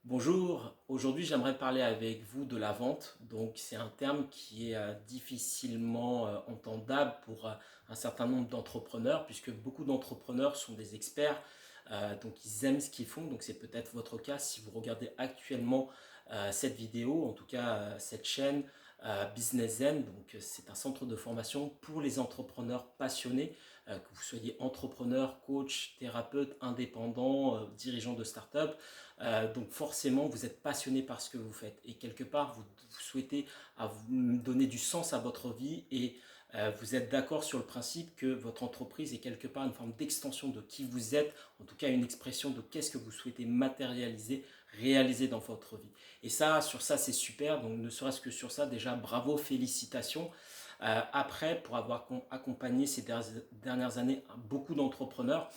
Bonjour, aujourd'hui j'aimerais parler avec vous de la vente. Donc c'est un terme qui est difficilement entendable pour un certain nombre d'entrepreneurs puisque beaucoup d'entrepreneurs sont des experts, donc ils aiment ce qu'ils font. Donc c'est peut-être votre cas si vous regardez actuellement cette vidéo, en tout cas cette chaîne Business Zen. Donc c'est un centre de formation pour les entrepreneurs passionnés, que vous soyez entrepreneur, coach, thérapeute, indépendant, dirigeant de start-up. Donc forcément, vous êtes passionné par ce que vous faites et quelque part, vous souhaitez vous donner du sens à votre vie et vous êtes d'accord sur le principe que votre entreprise est quelque part une forme d'extension de qui vous êtes, en tout cas une expression de qu'est-ce que vous souhaitez matérialiser, réaliser dans votre vie. Et ça, sur ça, c'est super. Donc ne serait-ce que sur ça, déjà, bravo, félicitations. Après, pour avoir accompagné ces dernières années beaucoup d'entrepreneurs,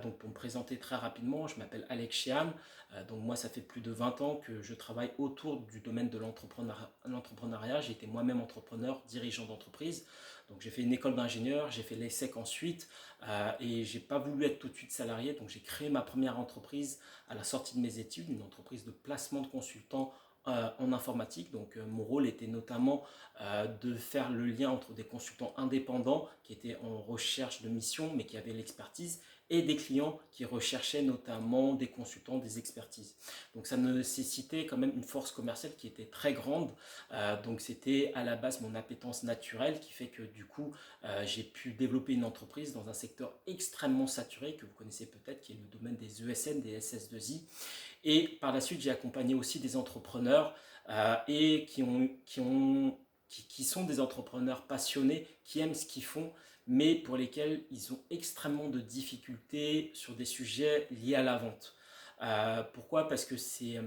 donc pour me présenter très rapidement, je m'appelle Alex Chiam. Donc moi, ça fait plus de 20 ans que je travaille autour du domaine de l'entrepreneuriat. J'ai été moi-même entrepreneur, dirigeant d'entreprise. Donc j'ai fait une école d'ingénieur, j'ai fait l'ESSEC ensuite et j'ai pas voulu être tout de suite salarié. Donc j'ai créé ma première entreprise à la sortie de mes études, une entreprise de placement de consultants en informatique. Donc mon rôle était notamment de faire le lien entre des consultants indépendants qui étaient en recherche de mission mais qui avaient l'expertise et des clients qui recherchaient notamment des consultants, des expertises. Donc ça nécessitait quand même une force commerciale qui était très grande. Donc c'était à la base mon appétence naturelle qui fait que du coup j'ai pu développer une entreprise dans un secteur extrêmement saturé que vous connaissez peut-être, qui est le domaine des ESN, des SS2I. Et par la suite j'ai accompagné aussi des entrepreneurs et qui sont des entrepreneurs passionnés, qui aiment ce qu'ils font, mais pour lesquels ils ont extrêmement de difficultés sur des sujets liés à la vente. Pourquoi? Parce que c'est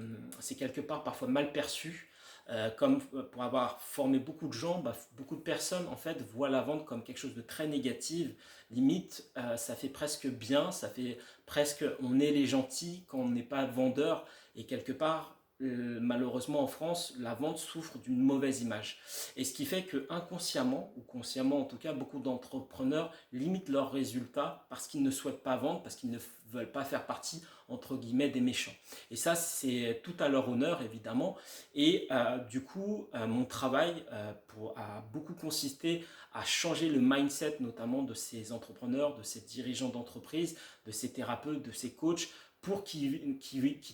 quelque part parfois mal perçu. Comme pour avoir formé beaucoup de gens, beaucoup de personnes en fait voient la vente comme quelque chose de très négatif. Limite, ça fait presque bien, ça fait presque on est les gentils quand on n'est pas vendeur. Et quelque part, malheureusement en France, la vente souffre d'une mauvaise image. Et ce qui fait que inconsciemment, ou consciemment en tout cas, beaucoup d'entrepreneurs limitent leurs résultats parce qu'ils ne souhaitent pas vendre, parce qu'ils ne veulent pas faire partie, entre guillemets, des méchants. Et ça, c'est tout à leur honneur, évidemment. Et du coup, mon travail a beaucoup consisté à changer le mindset, notamment de ces entrepreneurs, de ces dirigeants d'entreprise, de ces thérapeutes, de ces coachs, pour qu'ils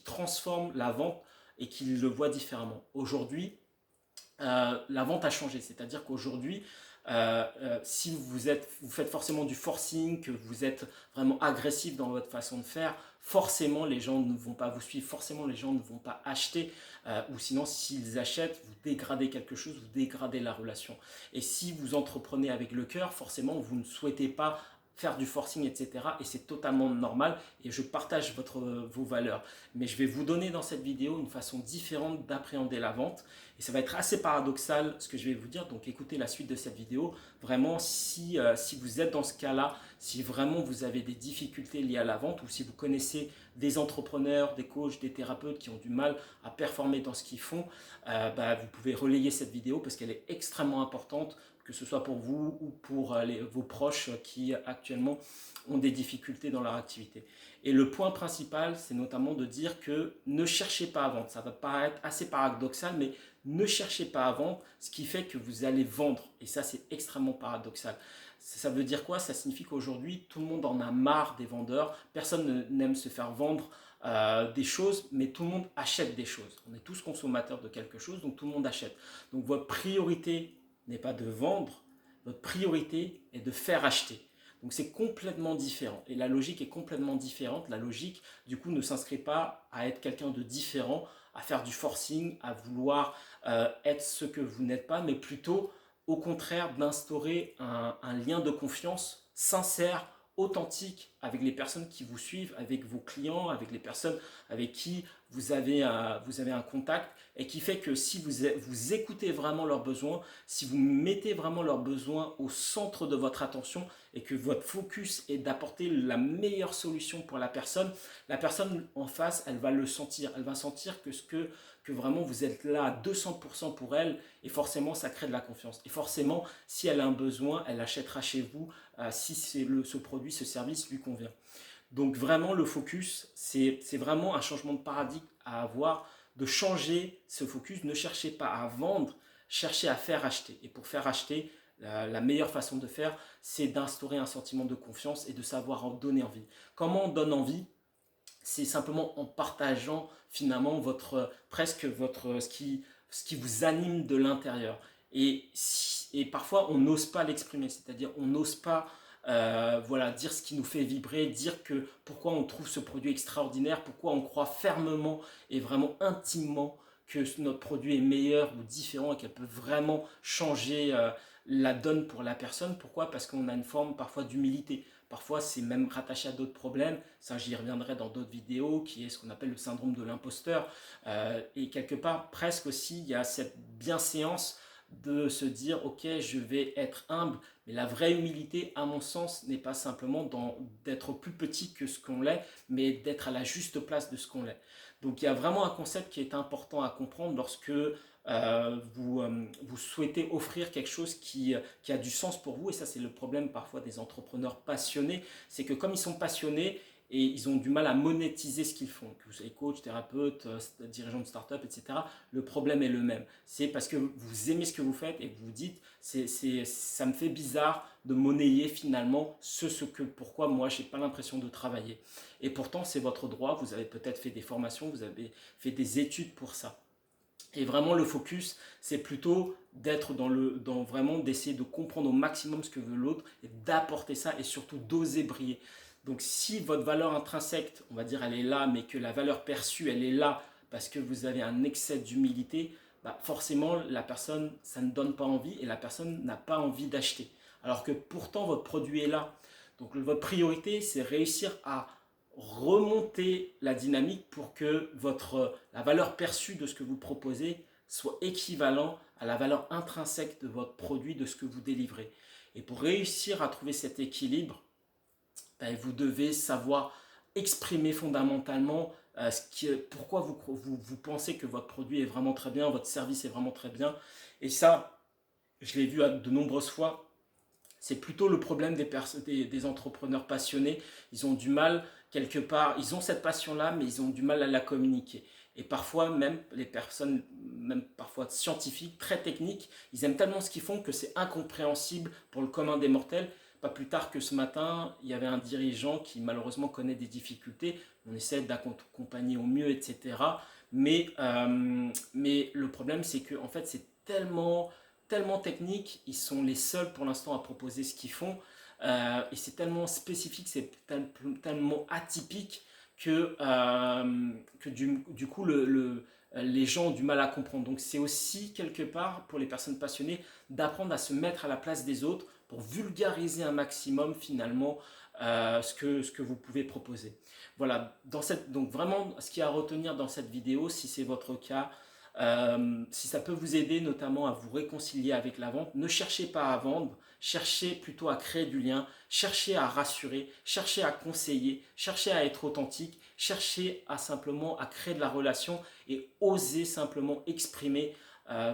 transforment la vente et qu'ils le voient différemment. Aujourd'hui, la vente a changé. C'est-à-dire qu'aujourd'hui, si vous faites forcément du forcing, que vous êtes vraiment agressif dans votre façon de faire, forcément les gens ne vont pas vous suivre, forcément les gens ne vont pas acheter, ou sinon s'ils achètent, vous dégradez quelque chose, vous dégradez la relation. Et si vous entreprenez avec le cœur, forcément vous ne souhaitez pas faire du forcing, etc. Et c'est totalement normal et je partage vos valeurs. Mais je vais vous donner dans cette vidéo une façon différente d'appréhender la vente. Et ça va être assez paradoxal ce que je vais vous dire. Donc écoutez la suite de cette vidéo. Vraiment, si vous êtes dans ce cas-là, si vraiment vous avez des difficultés liées à la vente ou si vous connaissez des entrepreneurs, des coachs, des thérapeutes qui ont du mal à performer dans ce qu'ils font, vous pouvez relayer cette vidéo parce qu'elle est extrêmement importante, que ce soit pour vous ou pour vos proches qui actuellement ont des difficultés dans leur activité. Et le point principal, c'est notamment de dire que ne cherchez pas à vendre. Ça va paraître assez paradoxal, mais ne cherchez pas à vendre, ce qui fait que vous allez vendre. Et ça, c'est extrêmement paradoxal. Ça veut dire quoi? Ça signifie qu'aujourd'hui, tout le monde en a marre des vendeurs. Personne n'aime se faire vendre des choses, mais tout le monde achète des choses. On est tous consommateurs de quelque chose, donc tout le monde achète. Donc votre priorité n'est pas de vendre, votre priorité est de faire acheter. Donc c'est complètement différent et la logique est complètement différente. La logique du coup ne s'inscrit pas à être quelqu'un de différent, à faire du forcing, à vouloir être ce que vous n'êtes pas, mais plutôt au contraire d'instaurer un lien de confiance sincère, authentique avec les personnes qui vous suivent, avec vos clients, avec les personnes avec qui vous avez un contact et qui fait que si vous écoutez vraiment leurs besoins, si vous mettez vraiment leurs besoins au centre de votre attention et que votre focus est d'apporter la meilleure solution pour la personne en face, elle va le sentir. Elle va sentir que vraiment vous êtes là à 200% pour elle et forcément ça crée de la confiance. Et forcément, si elle a un besoin, elle achètera chez vous si ce produit, ce service lui convient. Donc vraiment le focus, c'est vraiment un changement de paradigme à avoir, de changer ce focus. Ne cherchez pas à vendre, cherchez à faire acheter. Et pour faire acheter, la meilleure façon de faire, c'est d'instaurer un sentiment de confiance et de savoir en donner envie. Comment on donne envie? C'est simplement en partageant finalement presque ce qui vous anime de l'intérieur. Et parfois on n'ose pas l'exprimer, c'est-à-dire on n'ose pas voilà, dire ce qui nous fait vibrer, dire que pourquoi on trouve ce produit extraordinaire, pourquoi on croit fermement et vraiment intimement que notre produit est meilleur ou différent et qu'elle peut vraiment changer la donne pour la personne. Pourquoi? Parce qu'on a une forme parfois d'humilité. Parfois, c'est même rattaché à d'autres problèmes. Ça, j'y reviendrai dans d'autres vidéos, qui est ce qu'on appelle le syndrome de l'imposteur. Et quelque part, presque aussi, il y a cette bienséance de se dire, ok, je vais être humble. Mais la vraie humilité, à mon sens, n'est pas simplement d'être plus petit que ce qu'on l'est, mais d'être à la juste place de ce qu'on l'est. Donc, il y a vraiment un concept qui est important à comprendre lorsque vous souhaitez offrir quelque chose qui a du sens pour vous. Et ça, c'est le problème parfois des entrepreneurs passionnés. C'est que comme ils sont passionnés, et ils ont du mal à monétiser ce qu'ils font, que vous soyez coach, thérapeute, dirigeant de start-up, etc. Le problème est le même. C'est parce que vous aimez ce que vous faites et que vous vous dites, ça me fait bizarre de monnayer finalement pourquoi moi, je n'ai pas l'impression de travailler. Et pourtant, c'est votre droit. Vous avez peut-être fait des formations, vous avez fait des études pour ça. Et vraiment, le focus, c'est plutôt d'être dans vraiment d'essayer de comprendre au maximum ce que veut l'autre et d'apporter ça et surtout d'oser briller. Donc, si votre valeur intrinsèque, on va dire, elle est là, mais que la valeur perçue, elle est là parce que vous avez un excès d'humilité, bah forcément, la personne, ça ne donne pas envie et la personne n'a pas envie d'acheter. Alors que pourtant, votre produit est là. Donc, votre priorité, c'est réussir à remonter la dynamique pour que la valeur perçue de ce que vous proposez soit équivalent à la valeur intrinsèque de votre produit, de ce que vous délivrez. Et pour réussir à trouver cet équilibre, ben, vous devez savoir exprimer fondamentalement pourquoi vous pensez que votre produit est vraiment très bien, votre service est vraiment très bien. Et ça, je l'ai vu de nombreuses fois, c'est plutôt le problème des entrepreneurs passionnés. Ils ont du mal, quelque part, ils ont cette passion-là, mais ils ont du mal à la communiquer. Et parfois, même les personnes, même parfois scientifiques, très techniques, ils aiment tellement ce qu'ils font que c'est incompréhensible pour le commun des mortels. Pas plus tard que ce matin, il y avait un dirigeant qui malheureusement connaît des difficultés. On essaie d'accompagner au mieux, etc. Mais le problème, c'est que en fait, c'est tellement technique, ils sont les seuls pour l'instant à proposer ce qu'ils font. Et c'est tellement spécifique, c'est tellement atypique que du coup les gens ont du mal à comprendre. Donc c'est aussi quelque part pour les personnes passionnées d'apprendre à se mettre à la place des autres pour vulgariser un maximum finalement ce que vous pouvez proposer. Voilà, donc vraiment ce qu'il y a à retenir dans cette vidéo, si c'est votre cas, si ça peut vous aider notamment à vous réconcilier avec la vente, ne cherchez pas à vendre, cherchez plutôt à créer du lien, cherchez à rassurer, cherchez à conseiller, cherchez à être authentique, cherchez à simplement à créer de la relation et oser simplement exprimer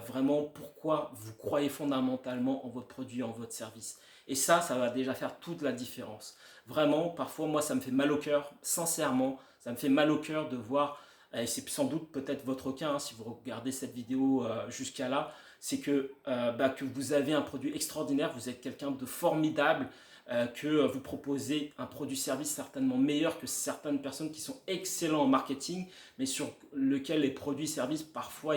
vraiment pourquoi vous croyez fondamentalement en votre produit, en votre service. Et ça va déjà faire toute la différence. Vraiment, parfois, moi, ça me fait mal au cœur, sincèrement, ça me fait mal au cœur de voir et c'est sans doute peut-être votre cas, hein, si vous regardez cette vidéo jusqu'à là, c'est que vous avez un produit extraordinaire, vous êtes quelqu'un de formidable, que vous proposez un produit-service certainement meilleur que certaines personnes qui sont excellents en marketing, mais sur lequel les produits-services, parfois,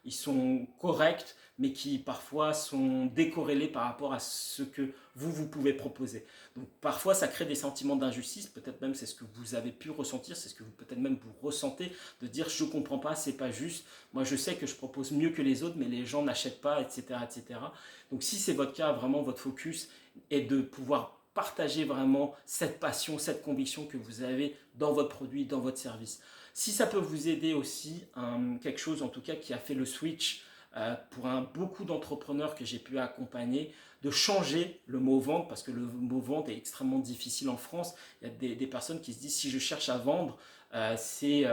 ils sont corrects, mais qui parfois sont décorrélés par rapport à ce que vous pouvez proposer. Donc parfois ça crée des sentiments d'injustice, peut-être même c'est ce que vous avez pu ressentir, c'est ce que peut-être même vous ressentez, de dire je comprends pas, c'est pas juste, moi je sais que je propose mieux que les autres, mais les gens n'achètent pas, etc., etc. Donc si c'est votre cas, vraiment votre focus est de pouvoir partager vraiment cette passion, cette conviction que vous avez dans votre produit, dans votre service. Si ça peut vous aider aussi, quelque chose en tout cas qui a fait le switch pour beaucoup d'entrepreneurs que j'ai pu accompagner, de changer le mot vente, parce que le mot vente est extrêmement difficile en France. Il y a des personnes qui se disent si je cherche à vendre, c'est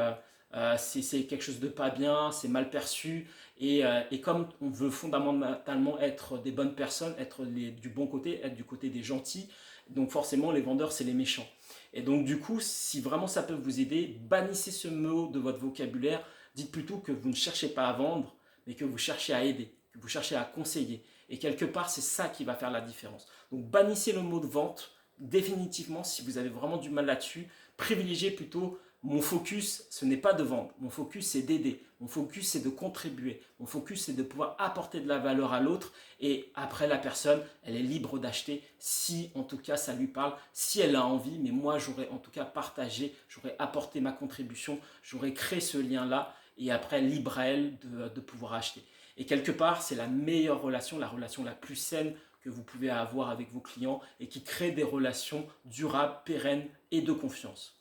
quelque chose de pas bien, c'est mal perçu. Et comme on veut fondamentalement être des bonnes personnes, être du bon côté, être du côté des gentils, Donc forcément, les vendeurs, c'est les méchants. Et donc du coup, si vraiment ça peut vous aider, bannissez ce mot de votre vocabulaire. Dites plutôt que vous ne cherchez pas à vendre, mais que vous cherchez à aider, que vous cherchez à conseiller. Et quelque part, c'est ça qui va faire la différence. Donc bannissez le mot de vente. Définitivement, si vous avez vraiment du mal là-dessus, privilégiez plutôt mon focus, ce n'est pas de vendre. Mon focus, c'est d'aider. Mon focus, c'est de contribuer. Mon focus, c'est de pouvoir apporter de la valeur à l'autre. Et après, la personne, elle est libre d'acheter si, en tout cas, ça lui parle, si elle a envie. Mais moi, j'aurais en tout cas partagé, j'aurais apporté ma contribution, j'aurais créé ce lien-là. Et après, libre à elle de pouvoir acheter. Et quelque part, c'est la meilleure relation, la relation la plus saine que vous pouvez avoir avec vos clients et qui crée des relations durables, pérennes et de confiance.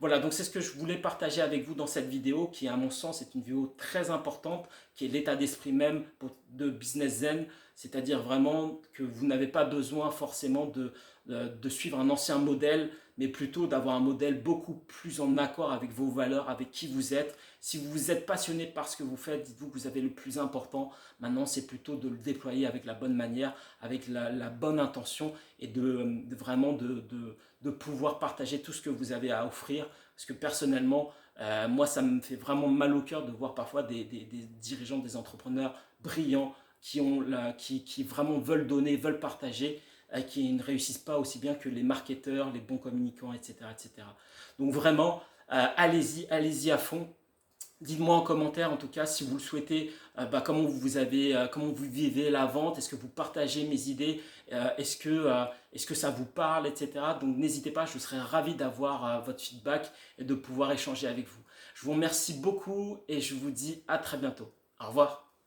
Voilà, donc c'est ce que je voulais partager avec vous dans cette vidéo qui, à mon sens, est une vidéo très importante, qui est l'état d'esprit même de Business Zen, c'est-à-dire vraiment que vous n'avez pas besoin forcément de suivre un ancien modèle, mais plutôt d'avoir un modèle beaucoup plus en accord avec vos valeurs, avec qui vous êtes. Si vous êtes passionné par ce que vous faites, dites-vous que vous avez le plus important. Maintenant, c'est plutôt de le déployer avec la bonne manière, avec la bonne intention et vraiment de pouvoir partager tout ce que vous avez à offrir. Parce que personnellement, moi, ça me fait vraiment mal au cœur de voir parfois des dirigeants, des entrepreneurs brillants qui vraiment veulent donner, veulent partager, qui ne réussissent pas aussi bien que les marketeurs, les bons communicants, etc. etc. Donc vraiment, allez-y à fond. Dites-moi en commentaire, en tout cas, si vous le souhaitez, comment vous vivez la vente, est-ce que vous partagez mes idées, est-ce que ça vous parle, etc. Donc n'hésitez pas, je serais ravi d'avoir votre feedback et de pouvoir échanger avec vous. Je vous remercie beaucoup et je vous dis à très bientôt. Au revoir.